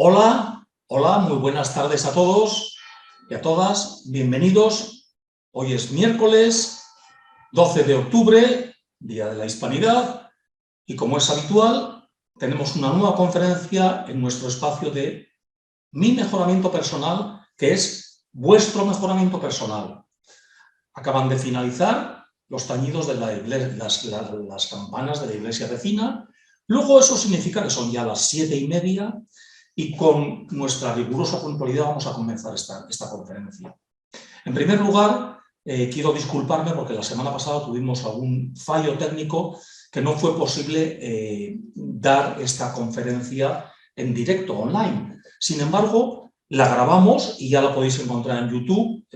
Hola, hola, muy buenas tardes a todos y a todas. Bienvenidos. Hoy es miércoles 12 de octubre, Día de la Hispanidad, y como es habitual, tenemos una nueva conferencia en nuestro espacio de Mi Mejoramiento Personal, que es vuestro mejoramiento personal. Acaban de finalizar los tañidos de la iglesia, las campanas de la iglesia vecina. Luego eso significa que son ya las 7:30 y con nuestra rigurosa puntualidad vamos a comenzar esta conferencia. En primer lugar, quiero disculparme porque la semana pasada tuvimos algún fallo técnico que no fue posible dar esta conferencia en directo, online. Sin embargo, la grabamos y ya la podéis encontrar en YouTube,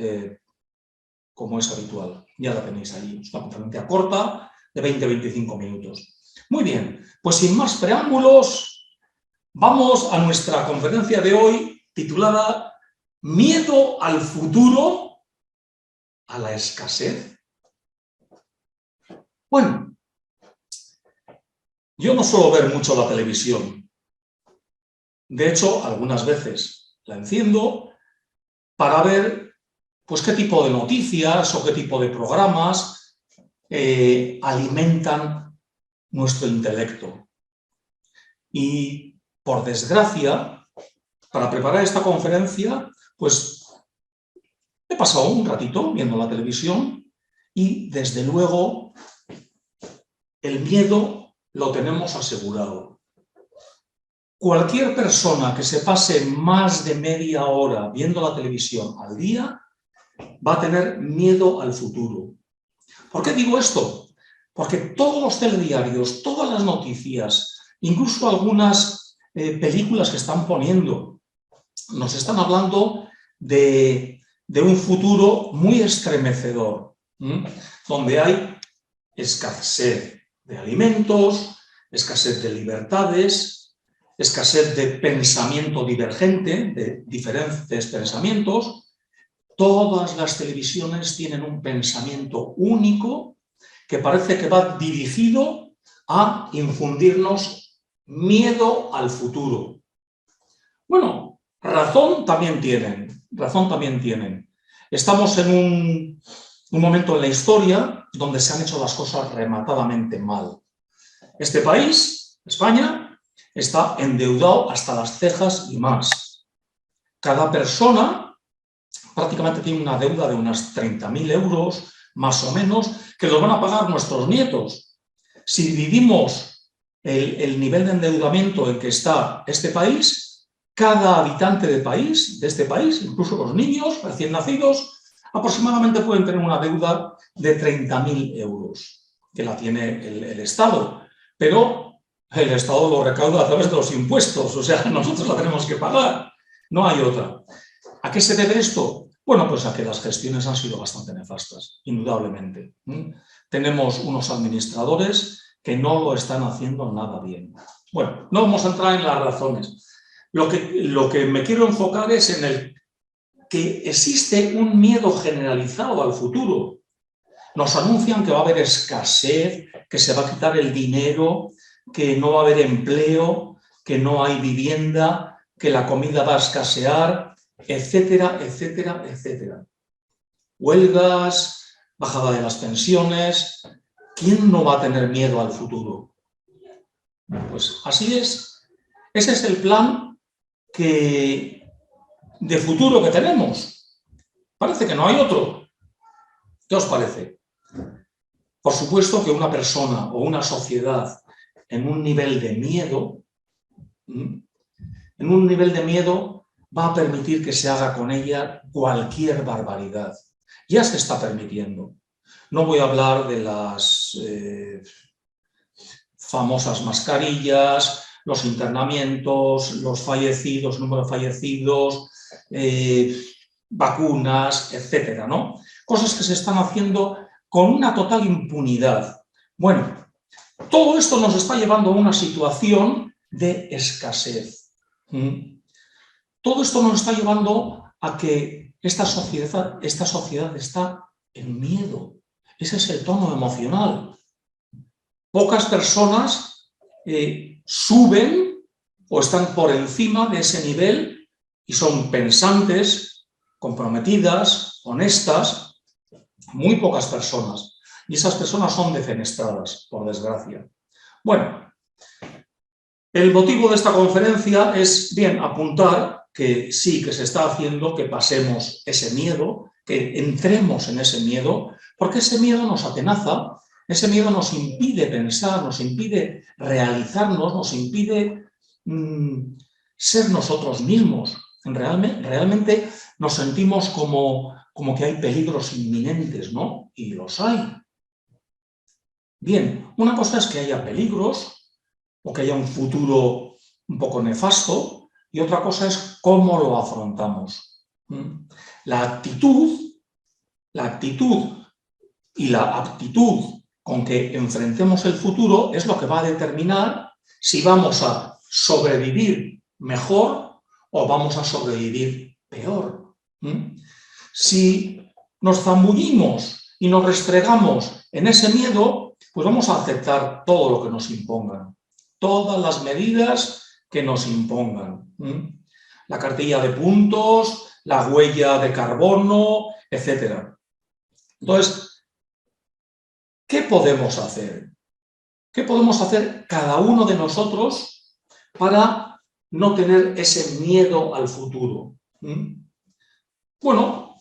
como es habitual. Ya la tenéis ahí. Es una conferencia corta de 20-25 minutos. Muy bien, pues sin más preámbulos, vamos a nuestra conferencia de hoy titulada ¿Miedo al futuro? ¿A la escasez? Bueno, yo no suelo ver mucho la televisión. De hecho, algunas veces la enciendo para ver pues, qué tipo de noticias o qué tipo de programas alimentan nuestro intelecto. Y, por desgracia, para preparar esta conferencia, pues he pasado un ratito viendo la televisión y, desde luego, el miedo lo tenemos asegurado. Cualquier persona que se pase más de media hora viendo la televisión al día va a tener miedo al futuro. ¿Por qué digo esto? Porque todos los telediarios, todas las noticias, incluso algunas películas que están poniendo, nos están hablando de un futuro muy estremecedor, donde hay escasez de alimentos, escasez de libertades, escasez de pensamiento divergente, de diferentes pensamientos. Todas las televisiones tienen un pensamiento único que parece que va dirigido a infundirnos miedo al futuro. Bueno, razón también tienen. Estamos en un momento en la historia donde se han hecho las cosas rematadamente mal. Este país, España, está endeudado hasta las cejas y más. Cada persona prácticamente tiene una deuda de unas 30.000 euros, más o menos, que los van a pagar nuestros nietos. Si dividimos el nivel de endeudamiento en que está este país, cada habitante de este país, incluso los niños recién nacidos, aproximadamente pueden tener una deuda de 30.000 euros, que la tiene el Estado. Pero el Estado lo recauda a través de los impuestos, o sea, nosotros la tenemos que pagar, no hay otra. ¿A qué se debe esto? Bueno, pues a que las gestiones han sido bastante nefastas, indudablemente. Tenemos unos administradores que no lo están haciendo nada bien. Bueno, no vamos a entrar en las razones. Lo que me quiero enfocar es en el que existe un miedo generalizado al futuro. Nos anuncian que va a haber escasez, que se va a quitar el dinero, que no va a haber empleo, que no hay vivienda, que la comida va a escasear, etcétera, etcétera, etcétera. Huelgas, bajada de las pensiones. ¿Quién no va a tener miedo al futuro? Pues así es. Ese es el plan de futuro que tenemos. Parece que no hay otro. ¿Qué os parece? Por supuesto que una persona o una sociedad en un nivel de miedo, va a permitir que se haga con ella cualquier barbaridad. Ya se está permitiendo. No voy a hablar de las famosas mascarillas, los internamientos, los fallecidos, número de fallecidos, vacunas, etcétera, ¿no? Cosas que se están haciendo con una total impunidad. Bueno, todo esto nos está llevando a una situación de escasez. Todo esto nos está llevando a que esta sociedad está en miedo. Ese es el tono emocional. Pocas personas suben o están por encima de ese nivel y son pensantes, comprometidas, honestas, muy pocas personas. Y esas personas son defenestradas, por desgracia. Bueno, el motivo de esta conferencia es, bien, apuntar que sí, que se está haciendo que pasemos ese miedo, que entremos en ese miedo, porque ese miedo nos atenaza, ese miedo nos impide pensar, nos impide realizarnos, nos impide ser nosotros mismos. Realmente nos sentimos como que hay peligros inminentes, ¿no? Y los hay. Bien, una cosa es que haya peligros o que haya un futuro un poco nefasto y otra cosa es cómo lo afrontamos. La actitud y la aptitud con que enfrentemos el futuro es lo que va a determinar si vamos a sobrevivir mejor o vamos a sobrevivir peor. Si nos zambullimos y nos restregamos en ese miedo, pues vamos a aceptar todo lo que nos impongan, todas las medidas que nos impongan. La cartilla de puntos, la huella de carbono, etc. Entonces, ¿qué podemos hacer? ¿Qué podemos hacer cada uno de nosotros para no tener ese miedo al futuro? Bueno,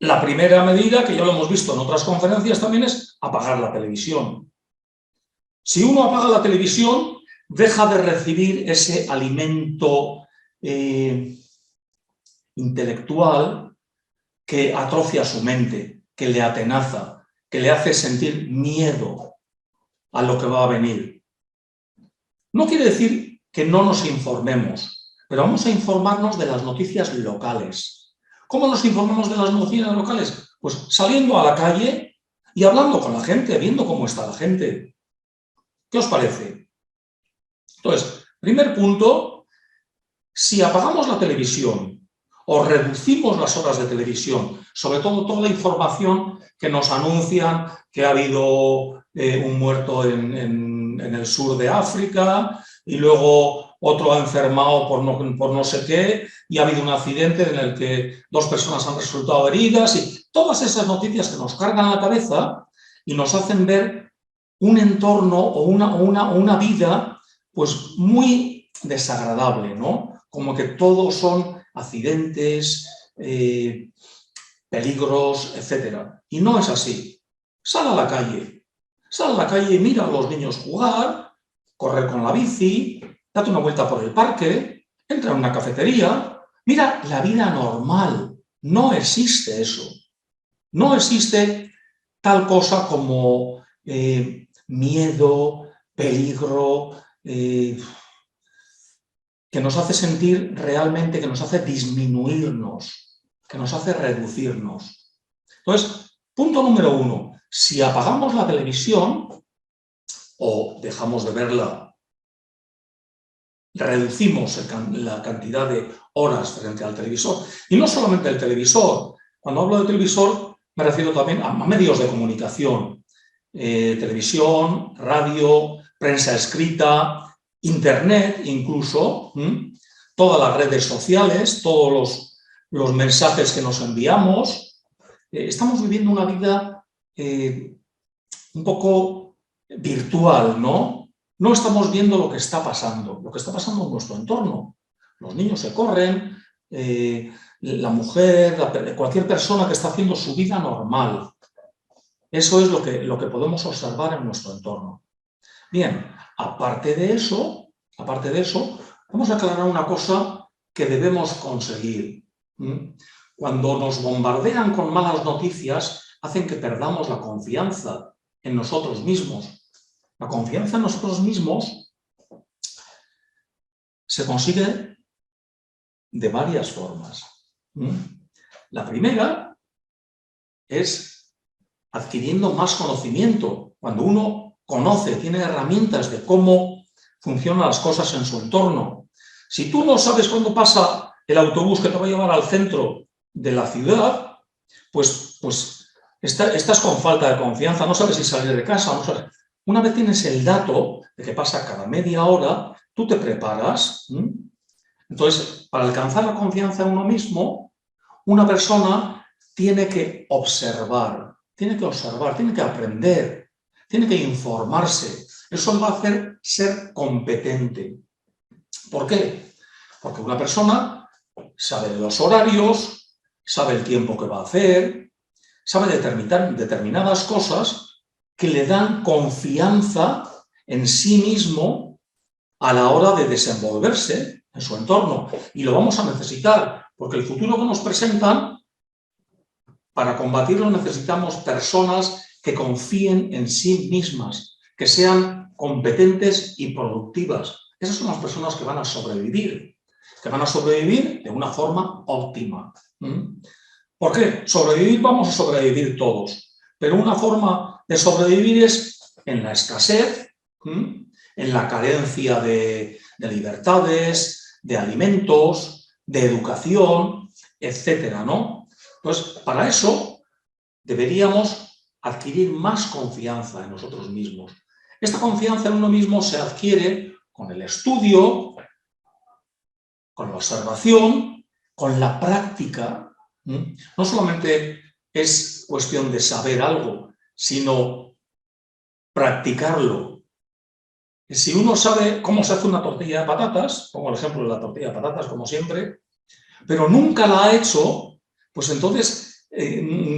la primera medida, que ya lo hemos visto en otras conferencias también, es apagar la televisión. Si uno apaga la televisión, deja de recibir ese alimento intelectual que atrofia su mente, que le atenaza, que le hace sentir miedo a lo que va a venir. No quiere decir que no nos informemos, pero vamos a informarnos de las noticias locales. ¿Cómo nos informamos de las noticias locales? Pues saliendo a la calle y hablando con la gente, viendo cómo está la gente. ¿Qué os parece? Entonces, primer punto, si apagamos la televisión o reducimos las horas de televisión, sobre todo toda la información que nos anuncian que ha habido un muerto en el sur de África y luego otro ha enfermado por no sé qué y ha habido un accidente en el que 2 personas han resultado heridas y todas esas noticias que nos cargan la cabeza y nos hacen ver un entorno o una vida pues muy desagradable, ¿no? Como que todos son accidentes, peligros, etc. Y no es así. Sal a la calle y mira a los niños jugar, correr con la bici, date una vuelta por el parque, entra en una cafetería, mira la vida normal. No existe eso. No existe tal cosa como miedo, peligro, que nos hace sentir realmente, que nos hace disminuirnos, que nos hace reducirnos. Entonces, punto número 1, si apagamos la televisión o dejamos de verla, reducimos la cantidad de horas frente al televisor. Y no solamente el televisor. Cuando hablo de televisor me refiero también a medios de comunicación. Televisión, radio, prensa escrita, Internet incluso, todas las redes sociales, todos los mensajes que nos enviamos. Estamos viviendo una vida un poco virtual, ¿no? No estamos viendo lo que está pasando en nuestro entorno. Los niños se corren, la mujer, cualquier persona que está haciendo su vida normal. Eso es lo que podemos observar en nuestro entorno. Bien, aparte de eso, vamos a aclarar una cosa que debemos conseguir. Cuando nos bombardean con malas noticias, hacen que perdamos la confianza en nosotros mismos. La confianza en nosotros mismos se consigue de varias formas. La primera es adquiriendo más conocimiento. Cuando uno conoce, tiene herramientas de cómo funcionan las cosas en su entorno. Si tú no sabes cuándo pasa el autobús que te va a llevar al centro de la ciudad, pues estás con falta de confianza, no sabes si salir de casa, no sabes. Una vez tienes el dato de que pasa cada media hora, tú te preparas. Entonces, para alcanzar la confianza en uno mismo, una persona tiene que observar, tiene que aprender, tiene que informarse. Eso le va a hacer ser competente. ¿Por qué? Porque una persona sabe de los horarios, sabe el tiempo que va a hacer, sabe determinadas cosas que le dan confianza en sí mismo a la hora de desenvolverse en su entorno. Y lo vamos a necesitar, porque el futuro que nos presentan, para combatirlo necesitamos personas que confíen en sí mismas, que sean competentes y productivas. Esas son las personas que van a sobrevivir de una forma óptima. ¿Por qué? Sobrevivir, vamos a sobrevivir todos, pero una forma de sobrevivir es en la escasez, en la carencia de libertades, de alimentos, de educación, etcétera, ¿no? Entonces, para eso deberíamos adquirir más confianza en nosotros mismos. Esta confianza en uno mismo se adquiere con el estudio, con la observación, con la práctica. No solamente es cuestión de saber algo, sino practicarlo. Si uno sabe cómo se hace una tortilla de patatas, pongo el ejemplo de la tortilla de patatas como siempre, pero nunca la ha hecho, pues entonces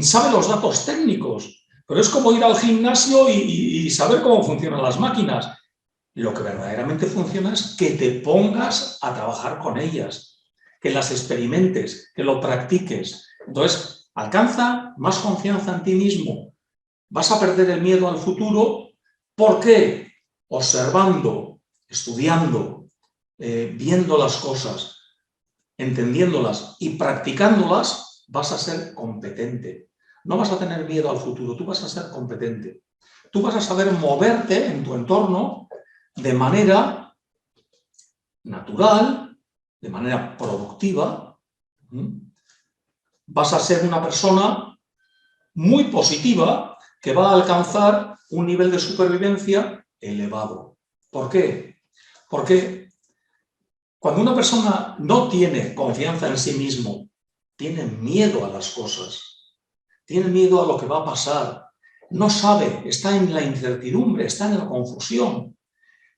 sabe los datos técnicos. Pero es como ir al gimnasio y saber cómo funcionan las máquinas. Lo que verdaderamente funciona es que te pongas a trabajar con ellas, que las experimentes, que lo practiques. Entonces, alcanza más confianza en ti mismo. Vas a perder el miedo al futuro. ¿Por qué? Observando, estudiando, viendo las cosas, entendiéndolas y practicándolas, vas a ser competente. No vas a tener miedo al futuro, tú vas a ser competente. Tú vas a saber moverte en tu entorno de manera natural, de manera productiva. Vas a ser una persona muy positiva que va a alcanzar un nivel de supervivencia elevado. ¿Por qué? Porque cuando una persona no tiene confianza en sí mismo, tiene miedo a las cosas, tiene miedo a lo que va a pasar, no sabe, está en la incertidumbre, está en la confusión.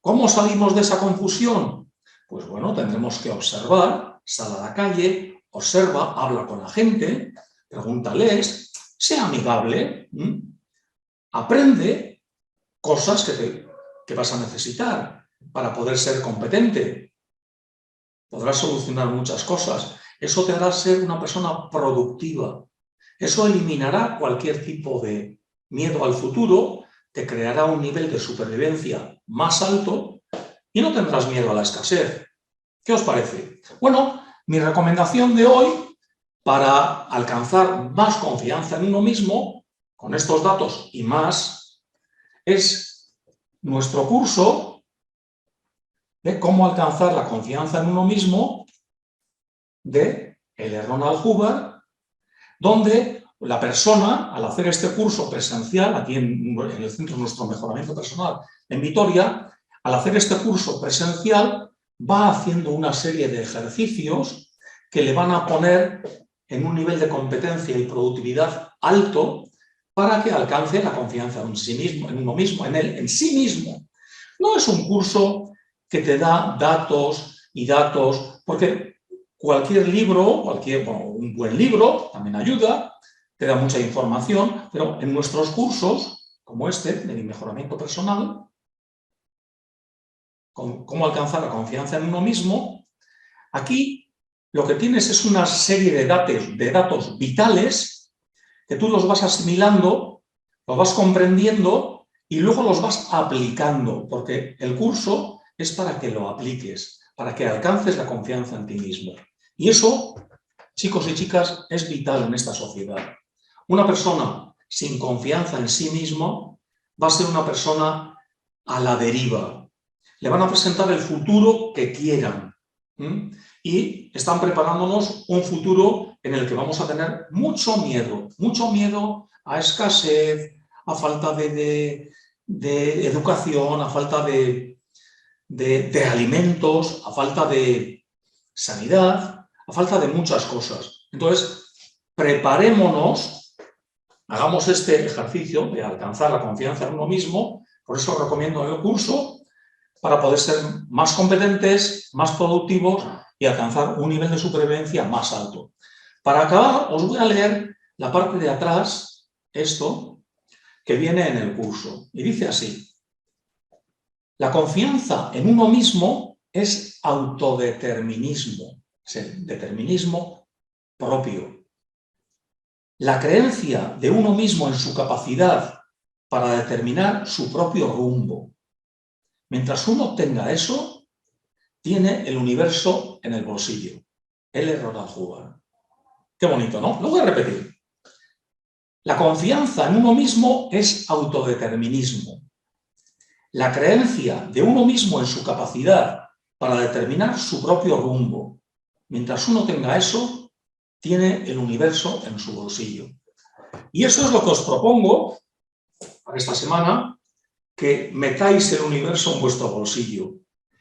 ¿Cómo salimos de esa confusión? Pues bueno, tendremos que observar, sal a la calle, observa, habla con la gente, pregúntales, sea amigable, aprende cosas que vas a necesitar para poder ser competente. Podrás solucionar muchas cosas. Eso te hará ser una persona productiva. Eso eliminará cualquier tipo de miedo al futuro, te creará un nivel de supervivencia más alto y no tendrás miedo a la escasez. ¿Qué os parece? Bueno, mi recomendación de hoy para alcanzar más confianza en uno mismo, con estos datos y más, es nuestro curso de cómo alcanzar la confianza en uno mismo de L. Ronald Hubbard, donde la persona, al hacer este curso presencial, aquí en el Centro de Nuestro Mejoramiento Personal en Vitoria, al hacer este curso presencial, va haciendo una serie de ejercicios que le van a poner en un nivel de competencia y productividad alto para que alcance la confianza en sí mismo, en uno mismo, en él, en sí mismo. No es un curso que te da datos y datos, porque cualquier libro, un buen libro también ayuda, te da mucha información, pero en nuestros cursos, como este, de mi mejoramiento personal, cómo alcanzar la confianza en uno mismo, aquí lo que tienes es una serie de datos vitales que tú los vas asimilando, los vas comprendiendo y luego los vas aplicando, porque el curso es para que lo apliques, para que alcances la confianza en ti mismo. Y eso, chicos y chicas, es vital en esta sociedad. Una persona sin confianza en sí mismo va a ser una persona a la deriva. Le van a presentar el futuro que quieran. Y están preparándonos un futuro en el que vamos a tener mucho miedo a escasez, a falta de educación, a falta de de alimentos, a falta de sanidad, a falta de muchas cosas. Entonces, preparémonos, hagamos este ejercicio de alcanzar la confianza en uno mismo, por eso recomiendo el curso, para poder ser más competentes, más productivos y alcanzar un nivel de supervivencia más alto. Para acabar, os voy a leer la parte de atrás, esto, que viene en el curso. Y dice así: la confianza en uno mismo es autodeterminismo, es el determinismo propio. La creencia de uno mismo en su capacidad para determinar su propio rumbo. Mientras uno tenga eso, tiene el universo en el bolsillo. El error al jugar. Qué bonito, ¿no? Lo voy a repetir. La confianza en uno mismo es autodeterminismo. La creencia de uno mismo en su capacidad para determinar su propio rumbo. Mientras uno tenga eso, tiene el universo en su bolsillo. Y eso es lo que os propongo para esta semana, que metáis el universo en vuestro bolsillo,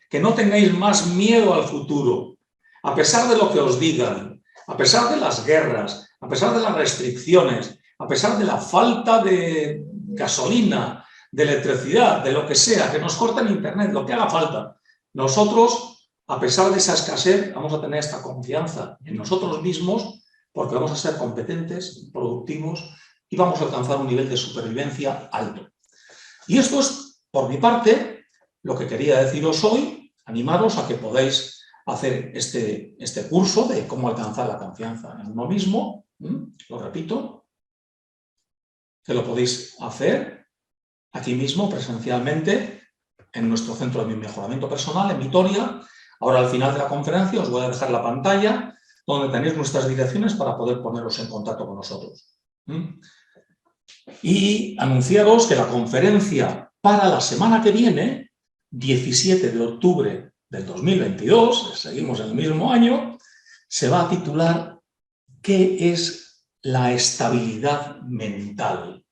que no tengáis más miedo al futuro, a pesar de lo que os digan, a pesar de las guerras, a pesar de las restricciones, a pesar de la falta de gasolina, de electricidad, de lo que sea, que nos corten internet, lo que haga falta. Nosotros, a pesar de esa escasez, vamos a tener esta confianza en nosotros mismos, porque vamos a ser competentes, productivos y vamos a alcanzar un nivel de supervivencia alto. Y esto es, por mi parte, lo que quería deciros hoy, animaros a que podáis hacer este curso de cómo alcanzar la confianza en uno mismo. Lo repito, que lo podéis hacer aquí mismo, presencialmente, en nuestro centro de mejoramiento personal, en Vitoria. Ahora, al final de la conferencia, os voy a dejar la pantalla donde tenéis nuestras direcciones para poder poneros en contacto con nosotros. Y anunciaros que la conferencia para la semana que viene, 17 de octubre del 2022, seguimos en el mismo año, se va a titular ¿Qué es la estabilidad mental?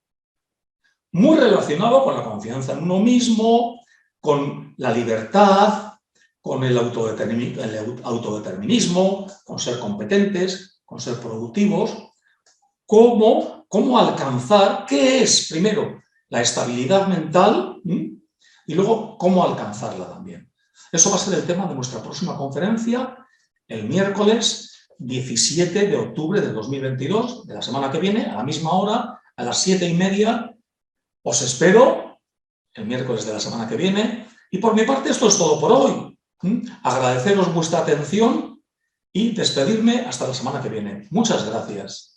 Muy relacionado con la confianza en uno mismo, con la libertad, con el autodeterminismo, con ser competentes, con ser productivos. ¿Cómo alcanzar? ¿Qué es, primero, la estabilidad mental? Y luego, ¿cómo alcanzarla también? Eso va a ser el tema de nuestra próxima conferencia, el miércoles 17 de octubre de 2022, de la semana que viene, a la misma hora, a las 7:30. Os espero el miércoles de la semana que viene. Y por mi parte, esto es todo por hoy. Agradeceros vuestra atención y despedirme hasta la semana que viene. Muchas gracias.